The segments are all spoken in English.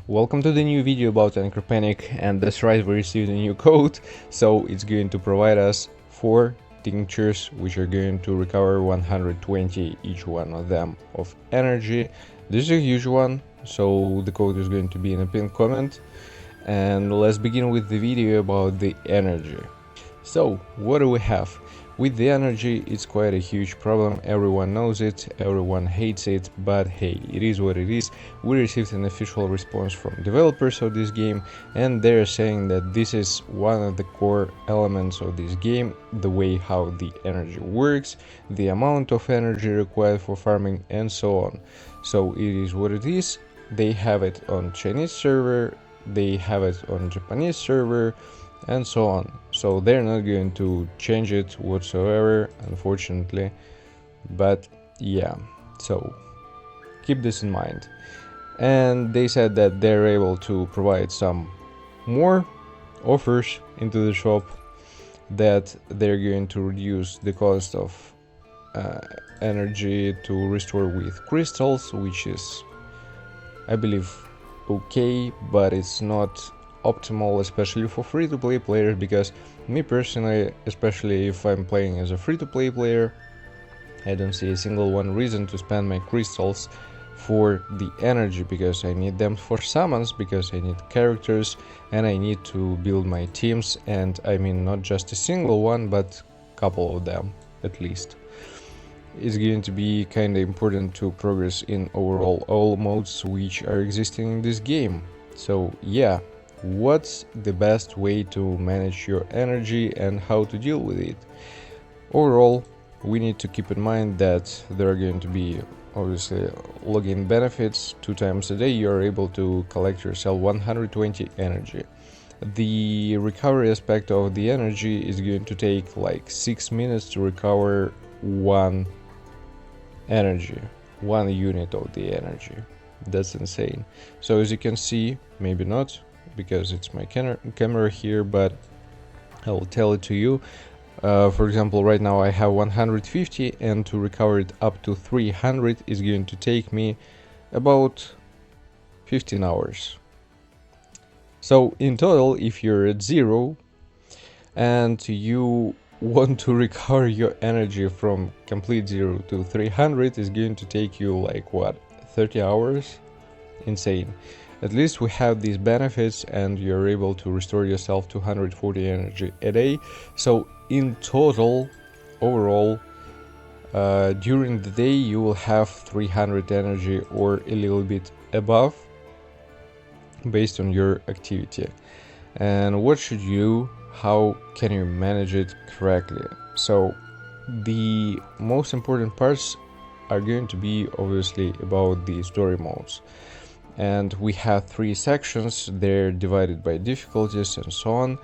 Welcome to the new video about Anchor Panic, and that's right, we received a new code, so it's going to provide us 4 tinctures which are going to recover 120 each one of them of energy. This is a huge one, so the code is going to be in a pinned comment. And let's begin with the video about the energy. So what do we have? With the energy, it's quite a huge problem, everyone knows it, everyone hates it, but hey, it is what it is. We received an official response from developers of this game, and they're saying that this is one of the core elements of this game, the way how the energy works, the amount of energy required for farming, and so on. So it is what it is. They have it on Chinese server, they have it on Japanese server, and so on. So they're not going to change it whatsoever, unfortunately, but yeah, so keep this in mind. And they said that they're able to provide some more offers into the shop, that they're going to reduce the cost of energy to restore with crystals, which is, I believe, okay, but it's not optimal, especially for free-to-play players, because me personally, especially if I'm playing as a free-to-play player, I don't see a single one reason to spend my crystals for the energy, because I need them for summons, because I need characters and I need to build my teams, and I mean not just a single one but a couple of them at least. It's going to be kinda important to progress in overall all modes which are existing in this game. So yeah, what's the best way to manage your energy and how to deal with it? Overall, we need to keep in mind that there are going to be obviously login benefits. 2 times a day you are able to collect yourself 120 energy. The recovery aspect of the energy is going to take like 6 minutes to recover 1 unit of the energy. That's insane. So as you can see, maybe not because it's my camera here, but I will tell it to you. For example, right now I have 150, and to recover it up to 300 is going to take me about 15 hours. So in total, if you're at 0 and you want to recover your energy from complete 0 to 300, is going to take you like what, 30 hours? Insane. At least we have these benefits and you're able to restore yourself 240 energy a day. So in total, overall, during the day you will have 300 energy or a little bit above, based on your activity. And what should you, how can you manage it correctly? So the most important parts are going to be obviously about the story modes. And we have 3 sections, they're divided by difficulties and so on.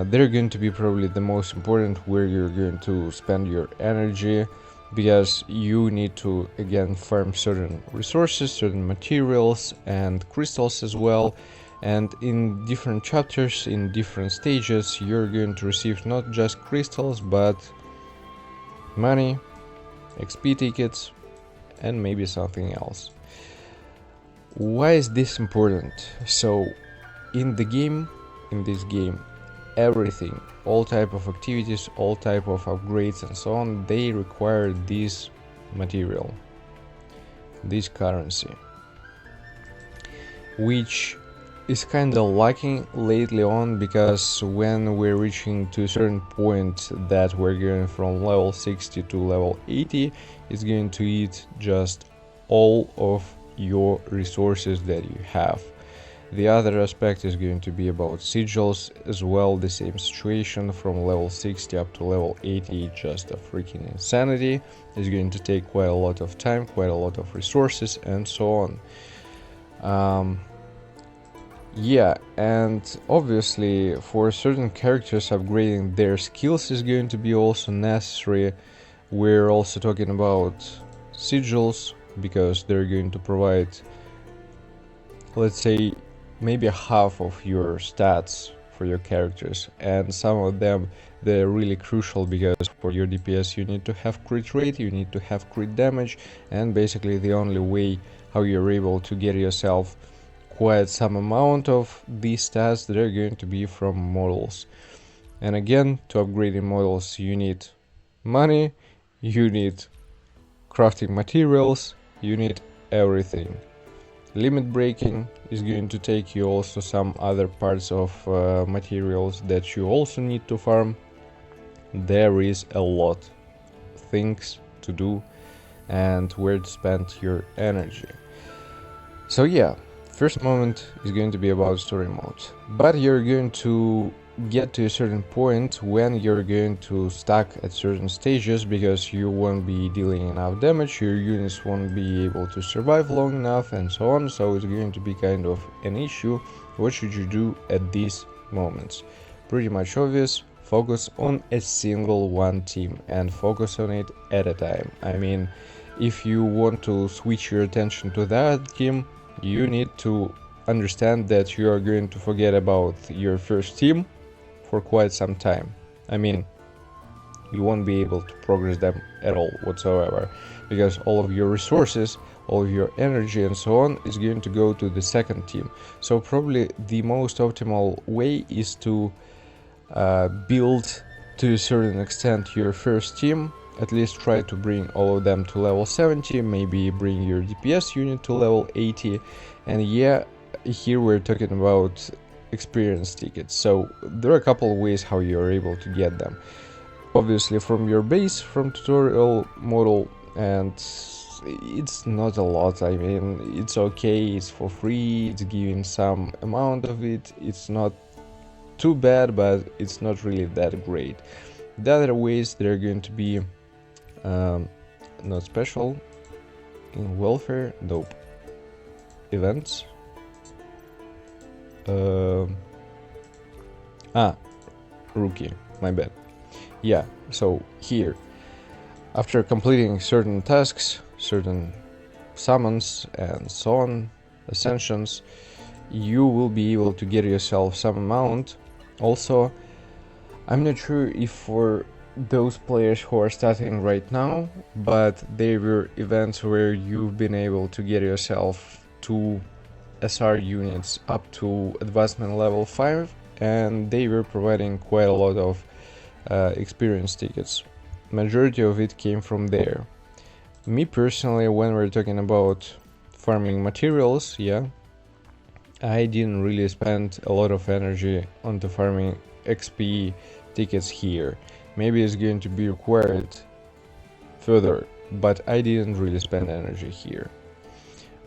They're going to be probably the most important, where you're going to spend your energy, because you need to again farm certain resources, certain materials and crystals as well. And in different chapters, in different stages, you're going to receive not just crystals but money, XP tickets, and maybe something else. Why is this important? So in this game, everything, all type of activities, all type of upgrades and so on, they require this material, this currency, which is kind of lacking lately on, because when we're reaching to a certain point that we're going from level 60 to level 80, it's going to eat just all of your resources that you have. The other aspect is going to be about sigils as well. The same situation from level 60 up to level 80, just a freaking insanity. It's going to take quite a lot of time, quite a lot of resources and so on. Yeah, and obviously for certain characters, upgrading their skills is going to be also necessary. We're also talking about sigils, because they're going to provide, let's say, maybe half of your stats for your characters, and some of them, they're really crucial, because for your DPS you need to have crit rate, you need to have crit damage, and basically the only way how you're able to get yourself quite some amount of these stats, they're going to be from models. And again, to upgrading models, you need money, you need crafting materials, you need everything. Limit breaking is going to take you also some other parts of materials that you also need to farm. There is a lot things to do and where to spend your energy. So yeah, first moment is going to be about story mode, but you're going to get to a certain point when you're going to stuck at certain stages because you won't be dealing enough damage, your units won't be able to survive long enough and so on, so it's going to be kind of an issue. What should you do at these moments? Pretty much obvious, focus on a single one team and focus on it at a time. I mean, if you want to switch your attention to that team, you need to understand that you are going to forget about your first team for quite some time. I mean, you won't be able to progress them at all whatsoever, because all of your resources, all of your energy and so on is going to go to the second team. So probably the most optimal way is to build to a certain extent your first team, at least try to bring all of them to level 70, maybe bring your DPS unit to level 80, and yeah, here we're talking about experience tickets. So there are a couple of ways how you're able to get them. Obviously from your base, from tutorial model, and it's not a lot. I mean, it's okay, it's for free, it's giving some amount of it, it's not too bad, but it's not really that great. The other ways, they're going to be not special in welfare, nope, events, rookie, my bad. Yeah, so here, after completing certain tasks, certain summons and so on, ascensions, you will be able to get yourself some amount. Also, I'm not sure if for those players who are starting right now, but there were events where you've been able to get yourself 2 SR units up to advancement level 5, and they were providing quite a lot of experience tickets. Majority of it came from there. Me personally, when we're talking about farming materials, yeah, I didn't really spend a lot of energy on the farming XP tickets here. Maybe it's going to be required further, but I didn't really spend energy here.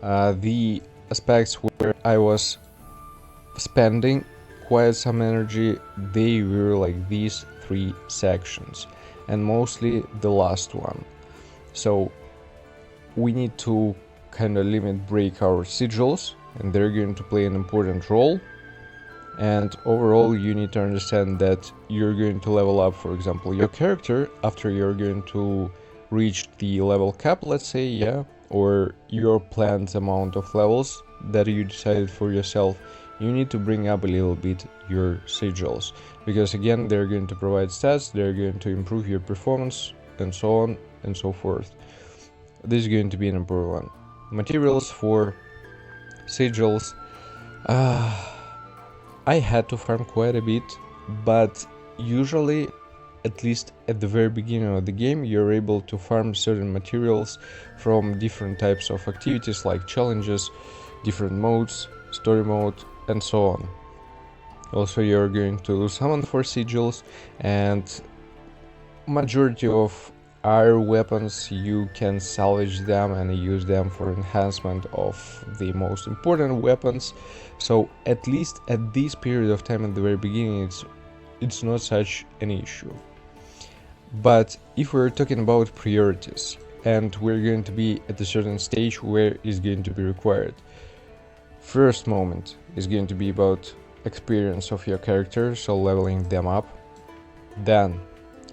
The aspects where I was spending quite some energy, they were like these 3 sections, and mostly the last one. So we need to kind of limit break our sigils, and they're going to play an important role. And overall, you need to understand that you're going to level up, for example, your character after you're going to reach the level cap, let's say, yeah, or your planned amount of levels that you decided for yourself. You need to bring up a little bit your sigils, because again, they're going to provide stats, they're going to improve your performance, and so on and so forth. This is going to be an important one. Materials for sigils. I had to farm quite a bit, but usually, at least at the very beginning of the game, you're able to farm certain materials from different types of activities like challenges, different modes, story mode, and so on. Also, you're going to summon for sigils, and majority of our weapons, you can salvage them and use them for enhancement of the most important weapons. So at least at this period of time at the very beginning, it's not such an issue. But if we're talking about priorities, and we're going to be at a certain stage where it's going to be required, first moment is going to be about experience of your character, so leveling them up. Then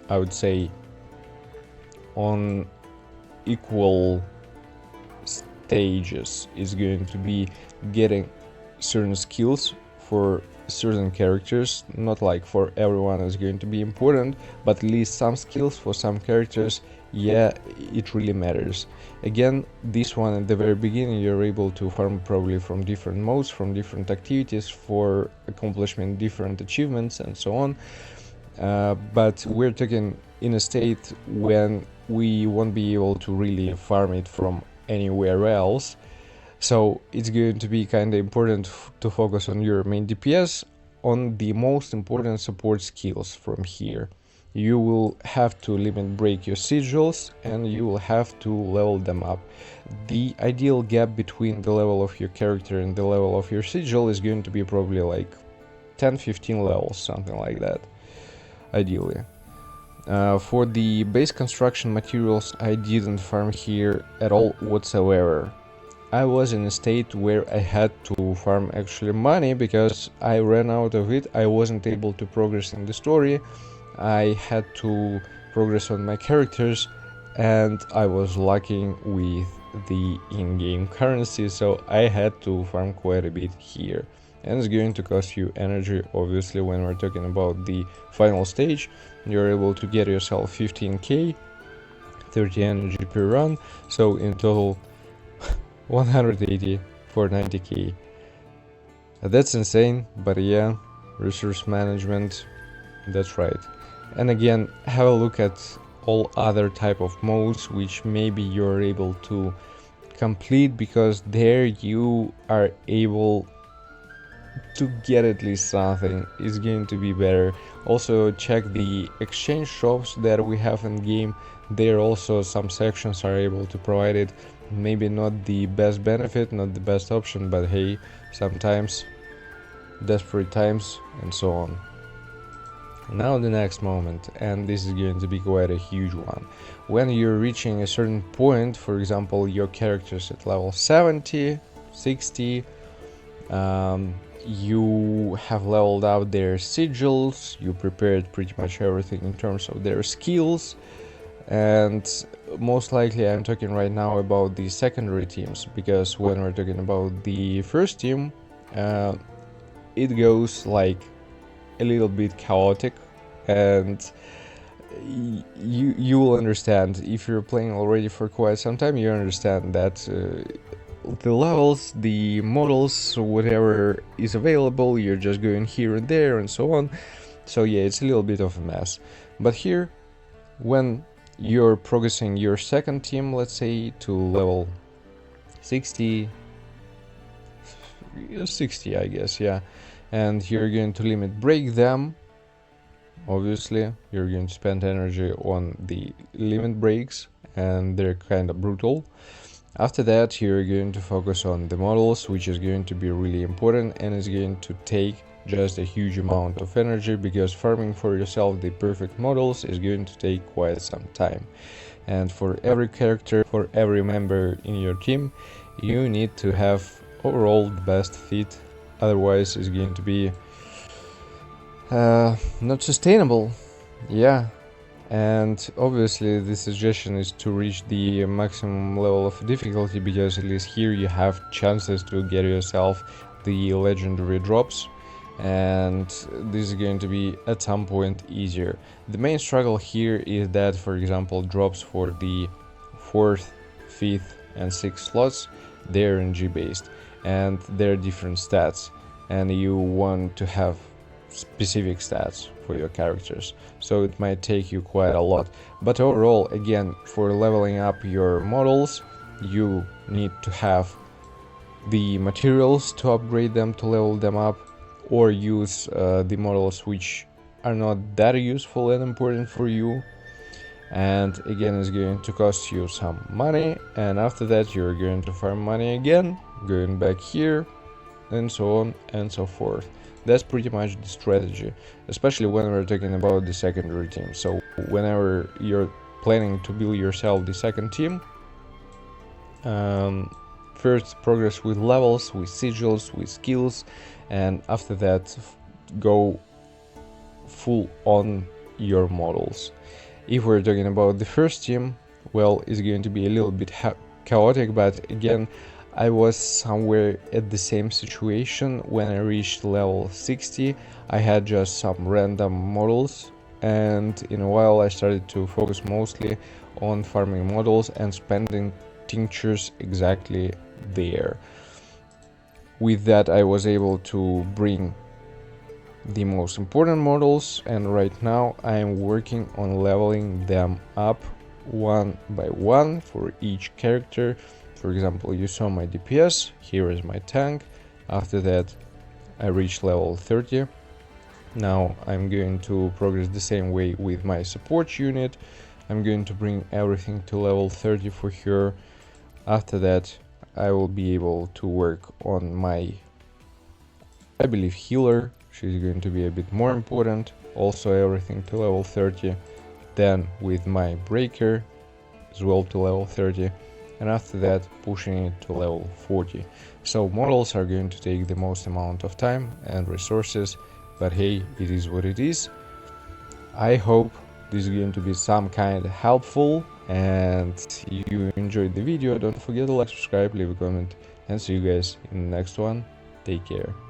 I would say on equal stages is going to be getting certain skills for certain characters. Not like for everyone is going to be important, but at least some skills for some characters yeah, it really matters. Again, this one at the very beginning, you're able to farm probably from different modes, from different activities for accomplishment different achievements and so on. But we're talking in a state when we won't be able to really farm it from anywhere else. So it's going to be kind of important to focus on your main DPS, on the most important support skills from here. You will have to limit break your sigils and you will have to level them up. The ideal gap between the level of your character and the level of your sigil is going to be probably like 10-15 levels, something like that, ideally. For the base construction materials, I didn't farm here at all whatsoever. I was in a state where I had to farm actually money because I ran out of it. I wasn't able to progress in the story. I had to progress on my characters and I was lacking with the in-game currency, so I had to farm quite a bit here. And it's going to cost you energy, obviously. When we're talking about the final stage, you're able to get yourself 15k, 30 energy per run, so in total 180 for 90k. That's insane, but yeah, resource management, that's right. And again, have a look at all other type of modes which maybe you're able to complete, because there you are able to get at least something. Is going to be better. Also check the exchange shops that we have in game. There also some sections are able to provide it. Maybe not the best benefit, not the best option, but hey, sometimes desperate times and so on. Now the next moment, and this is going to be quite a huge one. When you're reaching a certain point, for example your character's at level 70, 60, you have leveled out their sigils, you prepared pretty much everything in terms of their skills, and most likely I'm talking right now about the secondary teams, because when we're talking about the first team, it goes like a little bit chaotic, and you will understand if you're playing already for quite some time. You understand that the levels, the models, whatever is available, you're just going here and there and so on. So yeah, it's a little bit of a mess. But here, when you're progressing your second team, let's say to level 60, I guess, yeah, and you're going to limit break them. Obviously you're going to spend energy on the limit breaks and they're kind of brutal. After that you're going to focus on the models, which is going to be really important, and is going to take just a huge amount of energy, because farming for yourself the perfect models is going to take quite some time. And for every character, for every member in your team, you need to have overall the best fit, otherwise it's going to be not sustainable. Yeah, and obviously the suggestion is to reach the maximum level of difficulty, because at least here you have chances to get yourself the legendary drops, and this is going to be at some point easier. The main struggle here is that, for example, drops for the 4th, 5th and 6th slots, they're RNG based and they're different stats, and you want to have specific stats for your characters, so it might take you quite a lot. But overall, again, for leveling up your models, you need to have the materials to upgrade them, to level them up, or use the models which are not that useful and important for you, and again it's going to cost you some money, and after that you're going to farm money again, going back here, and so on and so forth. That's pretty much the strategy, especially when we're talking about the secondary team. So whenever you're planning to build yourself the second team, first progress with levels, with sigils, with skills, and after that go full on your models. If we're talking about the first team, well, it's going to be a little bit chaotic, but again, I was somewhere at the same situation. When I reached level 60, I had just some random models, and in a while I started to focus mostly on farming models and spending tinctures exactly there. With that, I was able to bring the most important models, and right now I am working on leveling them up one by one for each character. For example, you saw my DPS, here is my tank. After that I reached level 30. Now I'm going to progress the same way with my support unit. I'm going to bring everything to level 30 for her. After that I will be able to work on my, I believe, healer. She's going to be a bit more important. Also everything to level 30. Then with my breaker as well to level 30. And after that pushing it to level 40. So models are going to take the most amount of time and resources, but hey, it is what it is. I hope this is going to be some kind of helpful and you enjoyed the video. Don't forget to like, subscribe, leave a comment, and see you guys in the next one. Take care.